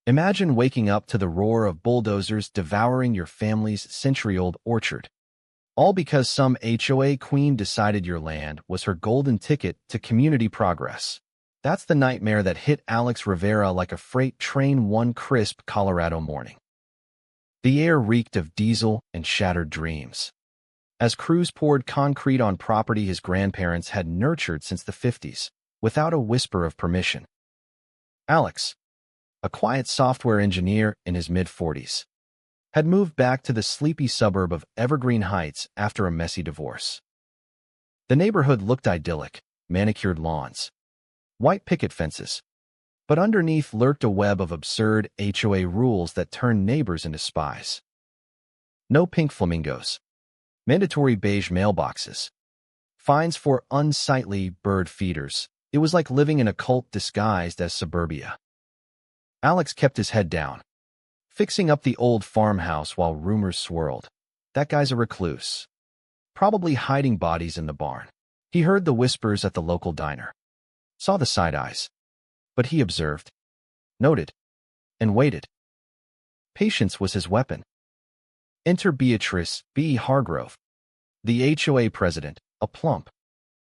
Imagine waking up to the roar of bulldozers devouring your family's century-old orchard, all because some HOA queen decided your land was her golden ticket to community progress. That's the nightmare that hit Alex Rivera like a freight train one crisp Colorado morning. The air reeked of diesel and shattered dreams, as crews poured concrete on property his grandparents had nurtured since the 50s, without a whisper of permission. Alex, a quiet software engineer in his mid-40s, had moved back to the sleepy suburb of Evergreen Heights after a messy divorce. The neighborhood looked idyllic, manicured lawns, white picket fences, but underneath lurked a web of absurd HOA rules that turned neighbors into spies. No pink flamingos, mandatory beige mailboxes, fines for unsightly bird feeders. It was like living in a cult disguised as suburbia. Alex kept his head down, fixing up the old farmhouse while rumors swirled. That guy's a recluse, probably hiding bodies in the barn. He heard the whispers at the local diner, saw the side eyes, but he observed, noted, and waited. Patience was his weapon. Enter Beatrice B. Hargrove, the HOA president, a plump,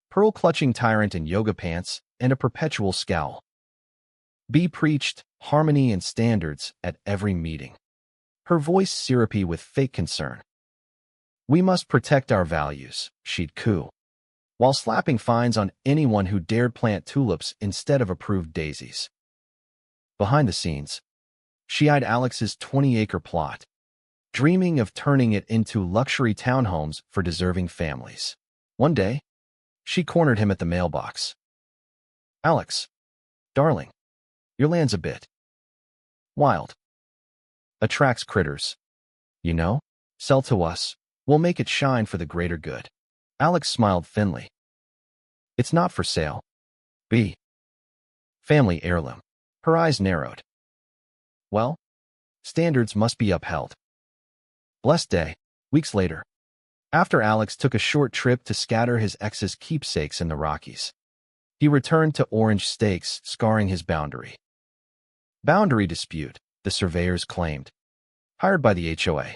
pearl-clutching tyrant in yoga pants and a perpetual scowl. B preached harmony and standards at every meeting, her voice syrupy with fake concern. We must protect our values, she'd coo, while slapping fines on anyone who dared plant tulips instead of approved daisies. Behind the scenes, she eyed Alex's 20-acre plot, dreaming of turning it into luxury townhomes for deserving families. One day, she cornered him at the mailbox. Alex, darling, your land's a bit wild. Attracts critters. You know, sell to us. We'll make it shine for the greater good. Alex smiled thinly. It's not for sale. B. Family heirloom. Her eyes narrowed. Well, standards must be upheld. Blessed day. Weeks later, after Alex took a short trip to scatter his ex's keepsakes in the Rockies, he returned to orange stakes scarring his boundary. Boundary dispute, the surveyors claimed, hired by the HOA.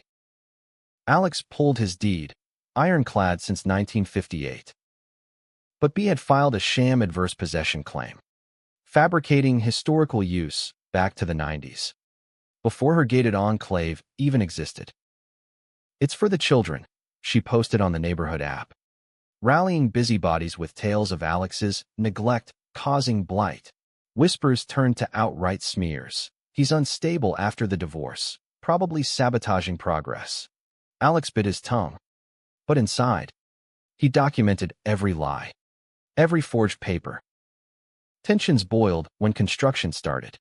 Alex pulled his deed, ironclad since 1958. But B had filed a sham adverse possession claim, fabricating historical use back to the 90s, before her gated enclave even existed. It's for the children, she posted on the neighborhood app, rallying busybodies with tales of Alex's neglect causing blight. Whispers turned to outright smears. He's unstable after the divorce, probably sabotaging progress. Alex bit his tongue, but inside, he documented every lie, every forged paper. Tensions boiled when construction started.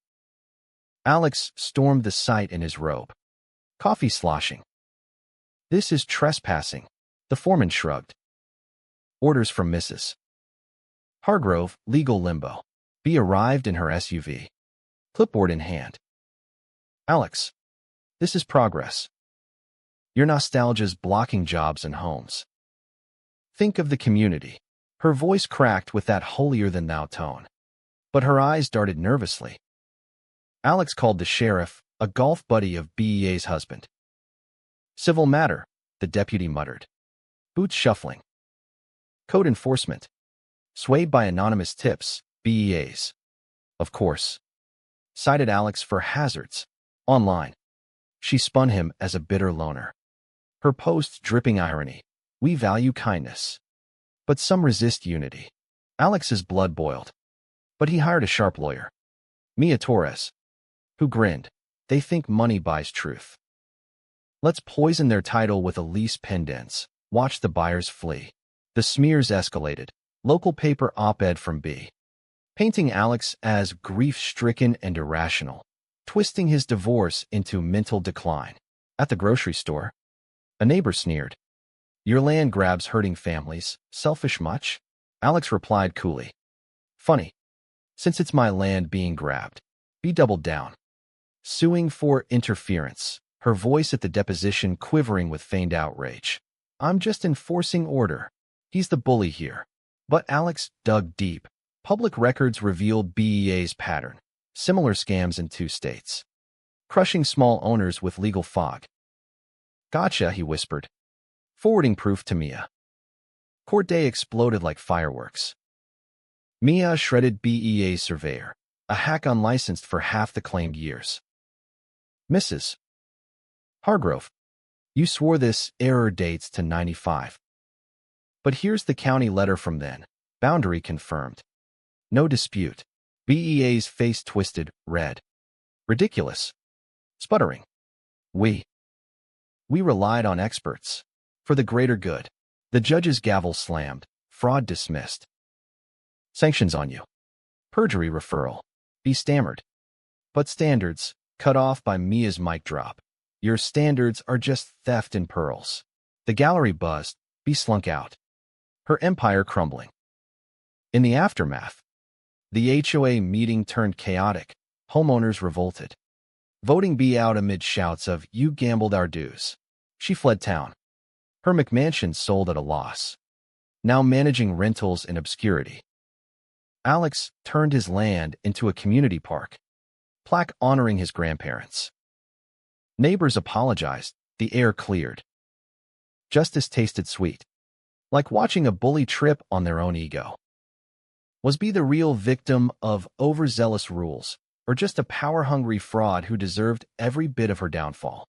Alex stormed the site in his robe, coffee sloshing. This is trespassing, the foreman shrugged. Orders from Mrs. Hargrove, legal limbo. B arrived in her SUV, clipboard in hand. Alex, this is progress. Your nostalgia's blocking jobs and homes. Think of the community. Her voice cracked with that holier-than-thou tone, but her eyes darted nervously. Alex called the sheriff, a golf buddy of BEA's husband. Civil matter, the deputy muttered, boots shuffling. Code enforcement. Swayed by anonymous tips, BEA's, of course, cited Alex for hazards. Online, she spun him as a bitter loner. Her posts dripping irony. We value kindness, but some resist unity. Alex's blood boiled, but he hired a sharp lawyer, Mia Torres, who grinned. They think money buys truth. Let's poison their title with a lease pendants. Watch the buyers flee. The smears escalated. Local paper op-ed from B, painting Alex as grief-stricken and irrational, twisting his divorce into mental decline. At the grocery store, a neighbor sneered. Your land grabs hurting families. Selfish much? Alex replied coolly. Funny. Since it's my land being grabbed. B doubled down, suing for interference, her voice at the deposition quivering with feigned outrage. I'm just enforcing order. He's the bully here. But Alex dug deep. Public records revealed BEA's pattern. Similar scams in 2 states. crushing small owners with legal fog. Gotcha, he whispered, forwarding proof to Mia. Court day exploded like fireworks. Mia shredded BEA surveyor, a hack unlicensed for half the claimed years. Mrs. Hargrove, you swore this error dates to 95. But here's the county letter from then. Boundary confirmed. No dispute. BEA's face twisted, red. Ridiculous. Sputtering. We relied on experts. For the greater good. The judge's gavel slammed. Fraud dismissed. Sanctions on you. Perjury referral. B stammered. But standards, cut off by Mia's mic drop. Your standards are just theft in pearls. The gallery buzzed. B slunk out. Her empire crumbling. In the aftermath, the HOA meeting turned chaotic. Homeowners revolted. Voting B out amid shouts of, "You gambled our dues." She fled town. Her McMansion sold at a loss. Now managing rentals in obscurity. Alex turned his land into a community park. Plaque honoring his grandparents. Neighbors apologized. The air cleared. Justice tasted sweet. Like watching a bully trip on their own ego. Was B the real victim of overzealous rules, or just a power-hungry fraud who deserved every bit of her downfall?